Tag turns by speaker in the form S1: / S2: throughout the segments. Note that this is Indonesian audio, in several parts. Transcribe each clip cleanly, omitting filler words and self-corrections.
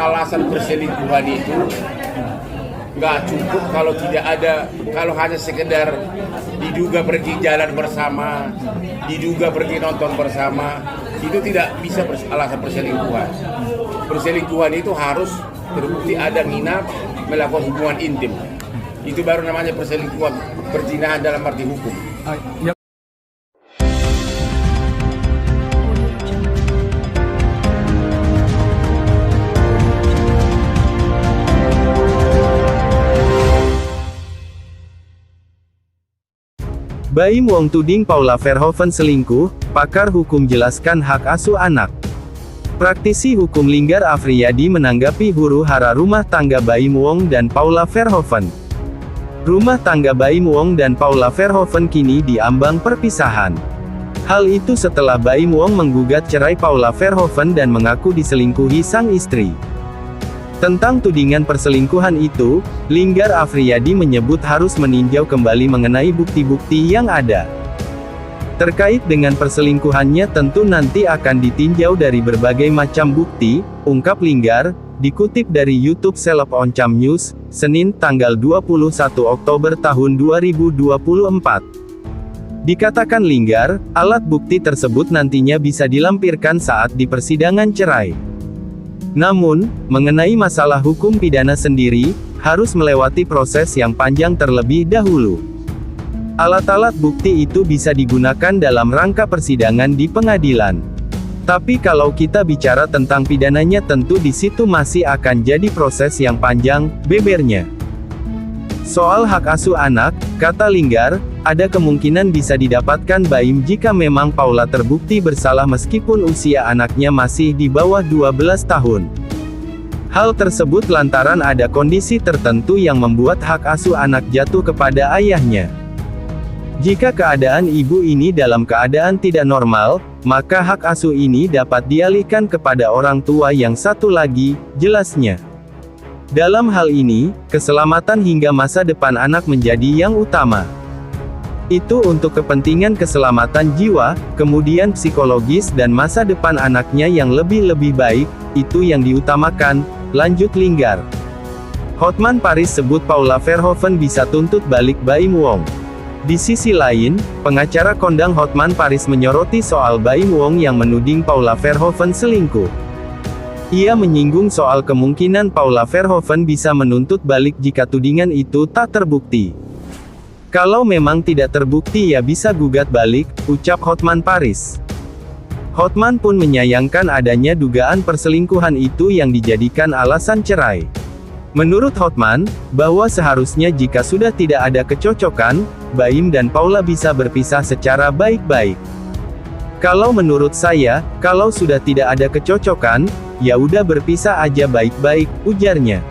S1: alasan perselingkuhan itu nggak cukup kalau tidak ada, kalau hanya sekedar diduga pergi jalan bersama, diduga pergi nonton bersama, itu tidak bisa alasan perselingkuhan. Perselingkuhan itu harus terbukti ada minat melakukan hubungan intim. Itu baru namanya perselingkuhan, perzinahan dalam arti hukum.
S2: Baim Wong tuding Paula Verhoeven selingkuh, pakar hukum jelaskan hak asuh anak. Praktisi hukum Linggar Afriyadi menanggapi huru-hara rumah tangga Baim Wong dan Paula Verhoeven. Rumah tangga Baim Wong dan Paula Verhoeven kini diambang perpisahan. Hal itu setelah Baim Wong menggugat cerai Paula Verhoeven dan mengaku diselingkuhi sang istri. Tentang tudingan perselingkuhan itu, Linggar Afriyadi menyebut harus meninjau kembali mengenai bukti-bukti yang ada. Terkait dengan perselingkuhannya tentu nanti akan ditinjau dari berbagai macam bukti, ungkap Linggar, dikutip dari YouTube Seleb Oncam News, Senin tanggal 21 Oktober tahun 2024. Dikatakan Linggar, alat bukti tersebut nantinya bisa dilampirkan saat di persidangan cerai. Namun, mengenai masalah hukum pidana sendiri, harus melewati proses yang panjang terlebih dahulu. Alat-alat bukti itu bisa digunakan dalam rangka persidangan di pengadilan. Tapi kalau kita bicara tentang pidananya tentu di situ masih akan jadi proses yang panjang, bebernya. Soal hak asuh anak, kata Linggar, ada kemungkinan bisa didapatkan Baim jika memang Paula terbukti bersalah meskipun usia anaknya masih di bawah 12 tahun. Hal tersebut lantaran ada kondisi tertentu yang membuat hak asuh anak jatuh kepada ayahnya. Jika keadaan ibu ini dalam keadaan tidak normal, maka hak asuh ini dapat dialihkan kepada orang tua yang satu lagi, jelasnya. Dalam hal ini, keselamatan hingga masa depan anak menjadi yang utama. Itu untuk kepentingan keselamatan jiwa, kemudian psikologis dan masa depan anaknya yang lebih baik, itu yang diutamakan, lanjut Linggar. Hotman Paris sebut Paula Verhoeven bisa tuntut balik Baim Wong. Di sisi lain, pengacara kondang Hotman Paris menyoroti soal Baim Wong yang menuding Paula Verhoeven selingkuh. Ia menyinggung soal kemungkinan Paula Verhoeven bisa menuntut balik jika tudingan itu tak terbukti. Kalau memang tidak terbukti ya bisa gugat balik, ucap Hotman Paris. Hotman pun menyayangkan adanya dugaan perselingkuhan itu yang dijadikan alasan cerai. Menurut Hotman, bahwa seharusnya jika sudah tidak ada kecocokan, Baim dan Paula bisa berpisah secara baik-baik. Kalau menurut saya, kalau sudah tidak ada kecocokan, ya udah berpisah aja baik-baik, ujarnya.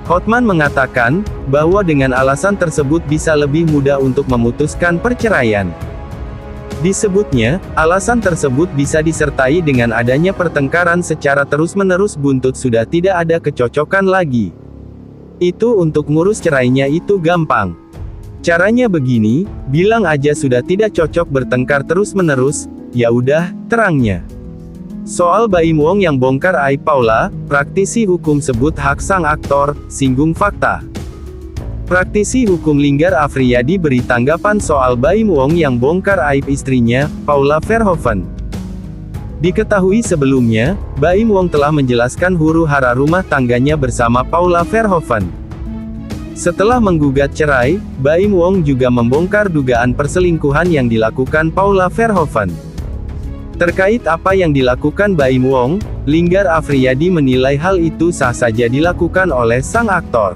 S2: Hotman mengatakan, bahwa dengan alasan tersebut bisa lebih mudah untuk memutuskan perceraian. Disebutnya, alasan tersebut bisa disertai dengan adanya pertengkaran secara terus-menerus buntut sudah tidak ada kecocokan lagi. Itu untuk ngurus cerainya itu gampang. Caranya begini, bilang aja sudah tidak cocok bertengkar terus-menerus, ya udah, terangnya. Soal Baim Wong yang bongkar aib Paula, praktisi hukum sebut hak sang aktor, singgung fakta. Praktisi hukum Linggar Afriyadi beri tanggapan soal Baim Wong yang bongkar aib istrinya, Paula Verhoeven. Diketahui sebelumnya, Baim Wong telah menjelaskan huru-hara rumah tangganya bersama Paula Verhoeven. Setelah menggugat cerai, Baim Wong juga membongkar dugaan perselingkuhan yang dilakukan Paula Verhoeven. Terkait apa yang dilakukan Baim Wong, Linggar Afriyadi menilai hal itu sah saja dilakukan oleh sang aktor.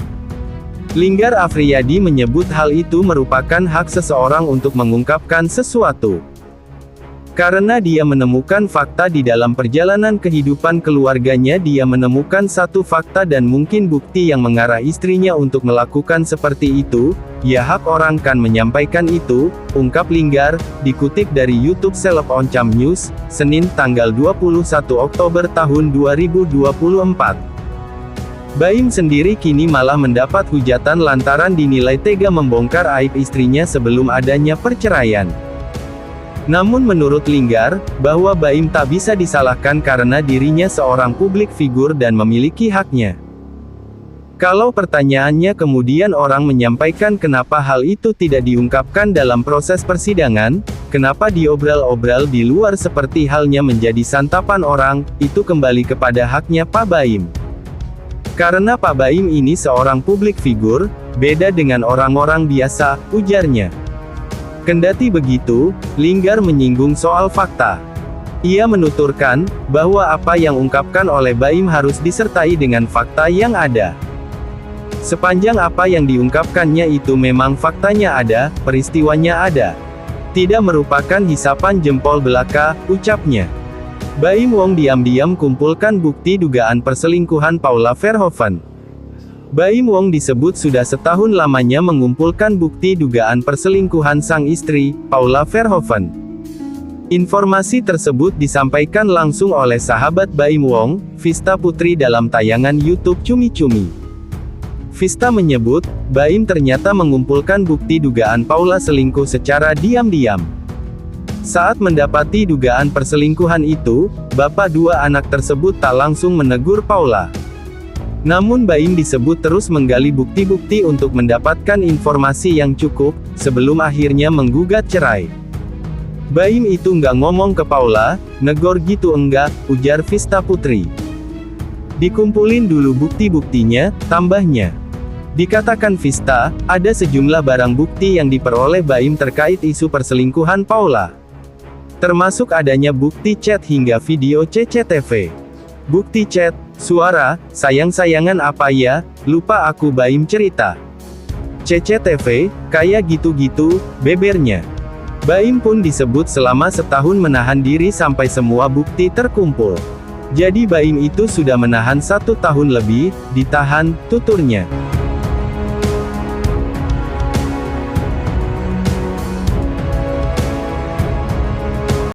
S2: Linggar Afriyadi menyebut hal itu merupakan hak seseorang untuk mengungkapkan sesuatu. Karena dia menemukan fakta di dalam perjalanan kehidupan keluarganya, dia menemukan satu fakta dan mungkin bukti yang mengarah istrinya untuk melakukan seperti itu, ya hak orang kan menyampaikan itu, ungkap Linggar, dikutip dari YouTube Seleb Oncam News, Senin tanggal 21 Oktober tahun 2024. Baim sendiri kini malah mendapat hujatan lantaran dinilai tega membongkar aib istrinya sebelum adanya perceraian. Namun menurut Linggar, bahwa Baim tak bisa disalahkan karena dirinya seorang publik figur dan memiliki haknya. Kalau pertanyaannya kemudian orang menyampaikan kenapa hal itu tidak diungkapkan dalam proses persidangan, kenapa diobral-obral di luar seperti halnya menjadi santapan orang, itu kembali kepada haknya Pak Baim. Karena Pak Baim ini seorang publik figur, beda dengan orang-orang biasa, ujarnya. Kendati begitu, Linggar menyinggung soal fakta. Ia menuturkan, bahwa apa yang ungkapkan oleh Baim harus disertai dengan fakta yang ada. Sepanjang apa yang diungkapkannya itu memang faktanya ada, peristiwanya ada. Tidak merupakan hisapan jempol belaka, ucapnya. Baim Wong diam-diam kumpulkan bukti dugaan perselingkuhan Paula Verhoeven. Baim Wong disebut sudah setahun lamanya mengumpulkan bukti dugaan perselingkuhan sang istri, Paula Verhoeven. Informasi tersebut disampaikan langsung oleh sahabat Baim Wong, Vista Putri dalam tayangan YouTube Cumi Cumi. Vista menyebut, Baim ternyata mengumpulkan bukti dugaan Paula selingkuh secara diam-diam. Saat mendapati dugaan perselingkuhan itu, bapak dua anak tersebut tak langsung menegur Paula. Namun Baim disebut terus menggali bukti-bukti untuk mendapatkan informasi yang cukup, sebelum akhirnya menggugat cerai. Baim itu nggak ngomong ke Paula, negor gitu enggak, ujar Vista Putri. Dikumpulin dulu bukti-buktinya, tambahnya. Dikatakan Vista, ada sejumlah barang bukti yang diperoleh Baim terkait isu perselingkuhan Paula. Termasuk adanya bukti chat hingga video CCTV. Bukti chat, suara, sayang-sayangan apa ya, lupa aku Baim cerita. CCTV, kayak gitu-gitu, bebernya. Baim pun disebut selama setahun menahan diri sampai semua bukti terkumpul. Jadi Baim itu sudah menahan 1 tahun lebih, ditahan, tuturnya.